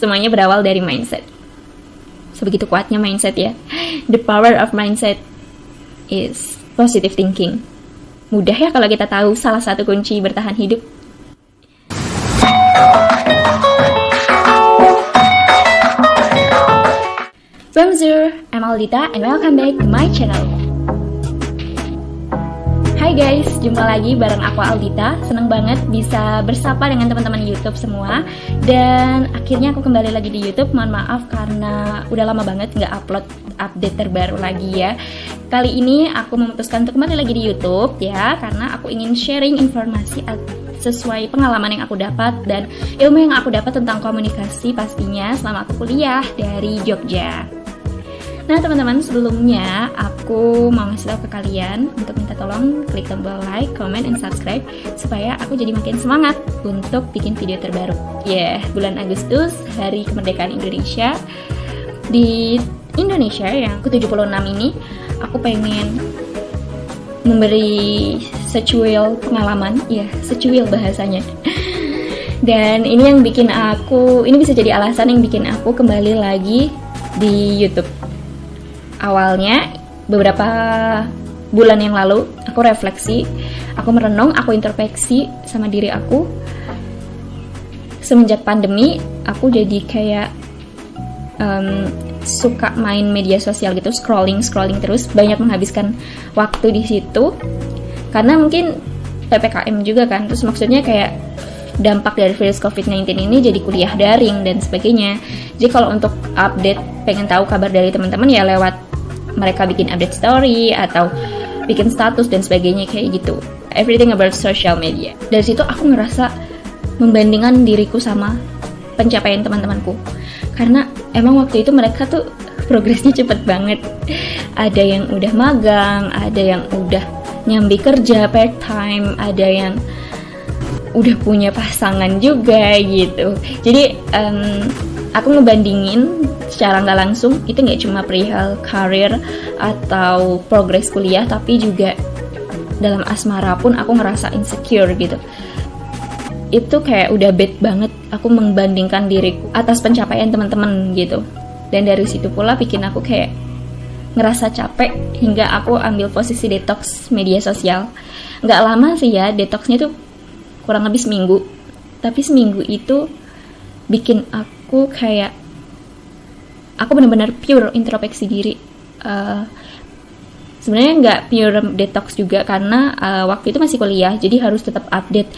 Semuanya berawal dari mindset. Sebegitu kuatnya mindset ya. The power of mindset is positive thinking. Mudah ya kalau kita tahu salah satu kunci bertahan hidup. Bonjour, I'm Aldita and welcome back to my channel. Hai guys, jumpa lagi bareng aku Aldita. Seneng banget bisa bersapa dengan teman-teman YouTube semua. Dan akhirnya aku kembali lagi di YouTube. Mohon maaf karena udah lama banget nggak upload update terbaru lagi ya. Kali ini aku memutuskan untuk kembali lagi di YouTube ya, karena aku ingin sharing informasi sesuai pengalaman yang aku dapat dan ilmu yang aku dapat tentang komunikasi pastinya selama aku kuliah dari Jogja. Nah teman-teman, sebelumnya aku mau ngasih tahu ke kalian untuk minta tolong klik tombol like, comment, and subscribe supaya aku jadi makin semangat untuk bikin video terbaru. Bulan Agustus, Hari Kemerdekaan Indonesia. Di Indonesia yang ke-76 ini, aku pengen memberi secuil pengalaman, secuil bahasanya. Dan ini yang bikin aku, ini bisa jadi alasan yang bikin aku kembali lagi di YouTube. Awalnya, beberapa bulan yang lalu, aku refleksi, aku merenung, aku introspeksi sama diri aku. Semenjak pandemi, aku jadi kayak suka main media sosial gitu, scrolling terus, banyak menghabiskan waktu di situ. Karena mungkin PPKM juga kan, terus maksudnya kayak dampak dari virus COVID-19 ini jadi kuliah daring dan sebagainya. Jadi kalau untuk update, pengen tahu kabar dari teman-teman ya lewat mereka bikin update story atau bikin status dan sebagainya kayak gitu. Everything about social media. Dari situ aku ngerasa membandingkan diriku sama pencapaian teman-temanku. Karena emang waktu itu mereka tuh progresnya cepet banget. Ada yang udah magang, ada yang udah nyambi kerja part time, ada yang udah punya pasangan juga gitu. Jadi aku ngebandingin secara nggak langsung, itu nggak cuma perihal karir atau progres kuliah, tapi juga dalam asmara pun aku ngerasa insecure gitu. Itu kayak udah bad banget aku membandingkan diriku atas pencapaian teman-teman gitu. Dan dari situ pula bikin aku kayak ngerasa capek hingga aku ambil posisi detox media sosial. Nggak lama sih ya, detoxnya tuh kurang lebih seminggu. Tapi seminggu itu bikin aku kayak aku benar-benar pure introspeksi diri. Sebenarnya nggak pure detox juga karena waktu itu masih kuliah, jadi harus tetap update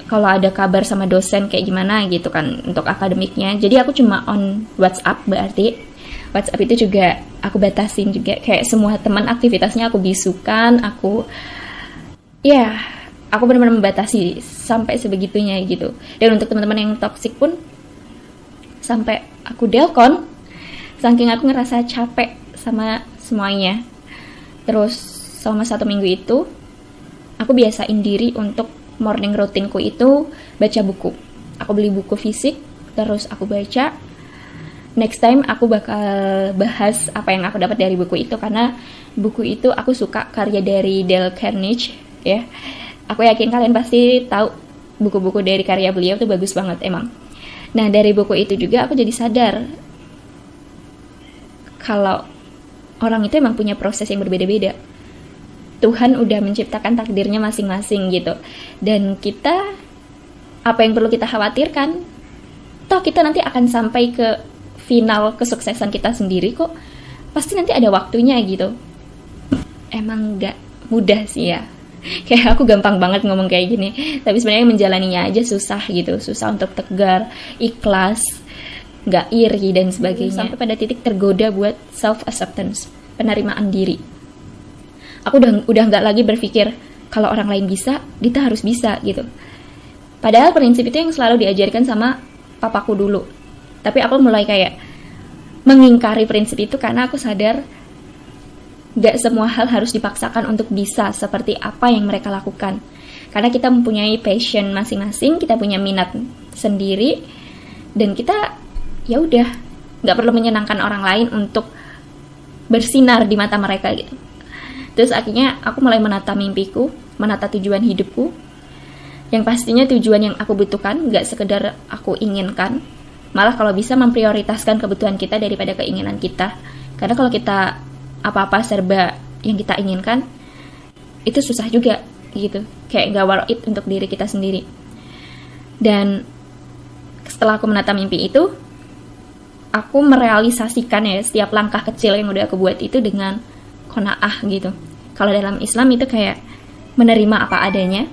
kalau ada kabar sama dosen kayak gimana gitu kan untuk akademiknya. Jadi aku cuma on WhatsApp, berarti WhatsApp itu juga aku batasin juga, kayak semua teman aktivitasnya aku bisukan, aku benar-benar membatasi sampai sebegitunya gitu. Dan untuk teman-teman yang toxic pun sampai aku delkon, saking aku ngerasa capek sama semuanya. Terus selama 1 minggu itu aku biasain diri untuk morning routine-ku itu baca buku. Aku beli buku fisik, terus aku baca. Next time aku bakal bahas apa yang aku dapat dari buku itu, karena buku itu aku suka karya dari Dale Carnegie ya. Aku yakin kalian pasti tahu buku-buku dari karya beliau tuh bagus banget emang. Nah dari buku itu juga aku jadi sadar kalau orang itu emang punya proses yang berbeda-beda. Tuhan udah menciptakan takdirnya masing-masing gitu. Dan kita, apa yang perlu kita khawatirkan? Toh kita nanti akan sampai ke final kesuksesan kita sendiri kok. Pasti nanti ada waktunya gitu. Emang gak mudah sih ya. Kayak aku gampang banget ngomong kayak gini. Tapi sebenarnya menjalaninya aja susah gitu. Susah untuk tegar, ikhlas, gak iri dan sebagainya. Sampai pada titik tergoda buat self-acceptance, penerimaan diri. Aku udah gak lagi berpikir kalau orang lain bisa, Dita harus bisa gitu. Padahal prinsip itu yang selalu diajarkan sama papaku dulu. Tapi aku mulai kayak mengingkari prinsip itu karena aku sadar gak semua hal harus dipaksakan untuk bisa seperti apa yang mereka lakukan. Karena kita mempunyai passion masing-masing, kita punya minat sendiri, dan kita ya udah nggak perlu menyenangkan orang lain untuk bersinar di mata mereka gitu. Terus akhirnya aku mulai menata mimpiku, menata tujuan hidupku, yang pastinya tujuan yang aku butuhkan, nggak sekedar aku inginkan. Malah kalau bisa memprioritaskan kebutuhan kita daripada keinginan kita. Karena kalau kita apa-apa serba yang kita inginkan, itu susah juga gitu. Kayak gak worth it untuk diri kita sendiri. Dan setelah aku menata mimpi itu, aku merealisasikan ya setiap langkah kecil yang udah aku buat itu dengan qanaah gitu. Kalau dalam Islam itu kayak menerima apa adanya.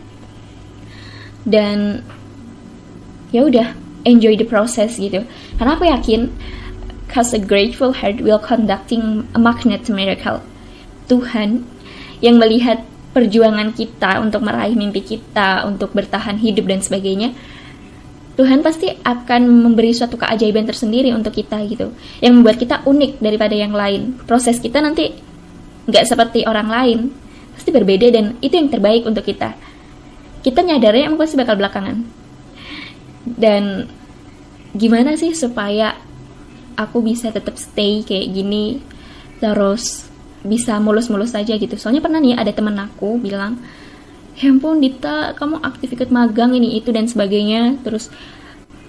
Dan ya udah, enjoy the process gitu. Karena aku yakin, cause a grateful heart will conducting a magnet miracle. Tuhan yang melihat perjuangan kita untuk meraih mimpi kita, untuk bertahan hidup dan sebagainya, Tuhan pasti akan memberi suatu keajaiban tersendiri untuk kita gitu, yang membuat kita unik daripada yang lain. Proses kita nanti nggak seperti orang lain, pasti berbeda, dan itu yang terbaik untuk kita. Kita nyadarnya emang pasti bakal belakangan. Dan gimana sih supaya aku bisa tetap stay kayak gini, terus bisa mulus-mulus aja gitu. Soalnya pernah nih ada temen aku bilang, ya ampun Dita, kamu aktif ikut magang ini itu dan sebagainya, terus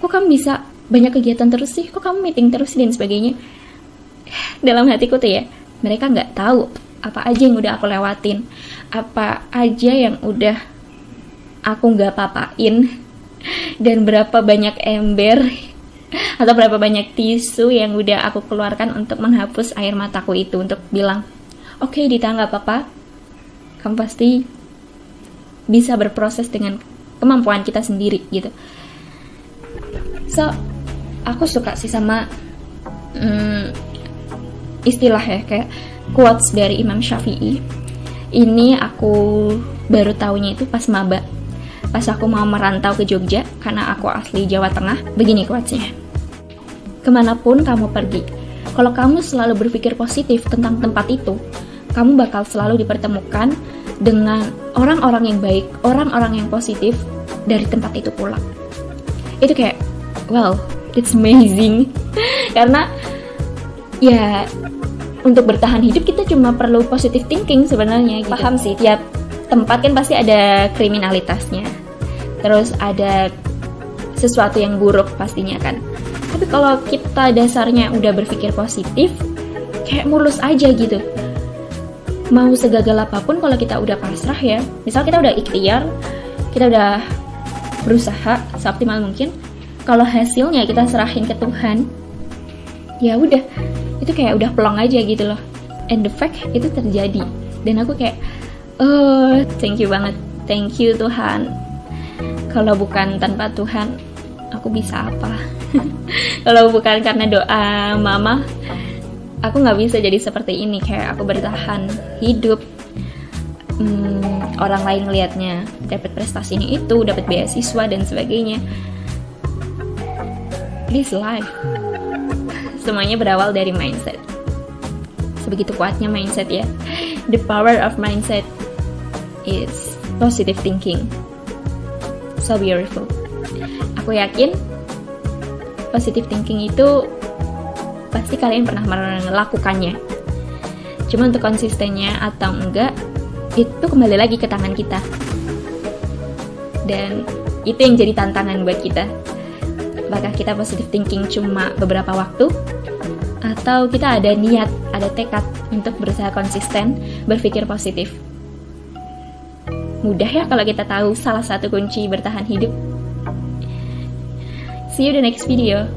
kok kamu bisa banyak kegiatan terus sih, kok kamu meeting terus dan sebagainya. Dalam hatiku tuh ya, mereka nggak tahu apa aja yang udah aku lewatin, apa aja yang udah aku nggak papain, dan berapa banyak ember atau berapa banyak tisu yang udah aku keluarkan untuk menghapus air mataku itu, untuk bilang, oke, Dita, nggak apa-apa, kamu pasti bisa berproses dengan kemampuan kita sendiri gitu. So, aku suka sih sama istilah ya, kayak quotes dari Imam Syafi'i. Ini aku baru taunya itu pas maba, pas aku mau merantau ke Jogja, karena aku asli Jawa Tengah. Begini quotesnya, kemanapun kamu pergi, kalau kamu selalu berpikir positif tentang tempat itu, kamu bakal selalu dipertemukan dengan orang-orang yang baik, orang-orang yang positif dari tempat itu pula. Itu kayak, wow, it's amazing. Karena ya untuk bertahan hidup kita cuma perlu positive thinking sebenarnya gitu. Paham sih, tiap tempat kan pasti ada kriminalitasnya, terus ada sesuatu yang buruk pastinya kan. Tapi kalau kita dasarnya udah berpikir positif, kayak mulus aja gitu. Mau segagal apapun, kalau kita udah pasrah ya, misal kita udah ikhtiar, kita udah berusaha seoptimal mungkin, kalau hasilnya kita serahin ke Tuhan, ya udah, itu kayak udah plong aja gitu loh. And the fact itu terjadi, dan aku kayak, oh, thank you banget, thank you Tuhan. Kalau bukan tanpa Tuhan, aku bisa apa? Kalau bukan karena doa mama, aku nggak bisa jadi seperti ini. Kayak aku bertahan hidup, orang lain ngelihatnya dapat prestasi ini itu, dapat beasiswa dan sebagainya. This life, semuanya berawal dari mindset. Sebegitu kuatnya mindset ya. The power of mindset is positive thinking. So beautiful. Aku yakin positive thinking itu pasti kalian pernah melakukannya. Cuma untuk konsistennya atau enggak, itu kembali lagi ke tangan kita. Dan itu yang jadi tantangan buat kita. Apakah kita positive thinking cuma beberapa waktu, atau kita ada niat, ada tekad untuk berusaha konsisten berpikir positif. Mudah ya kalau kita tahu salah satu kunci bertahan hidup. See you the next video.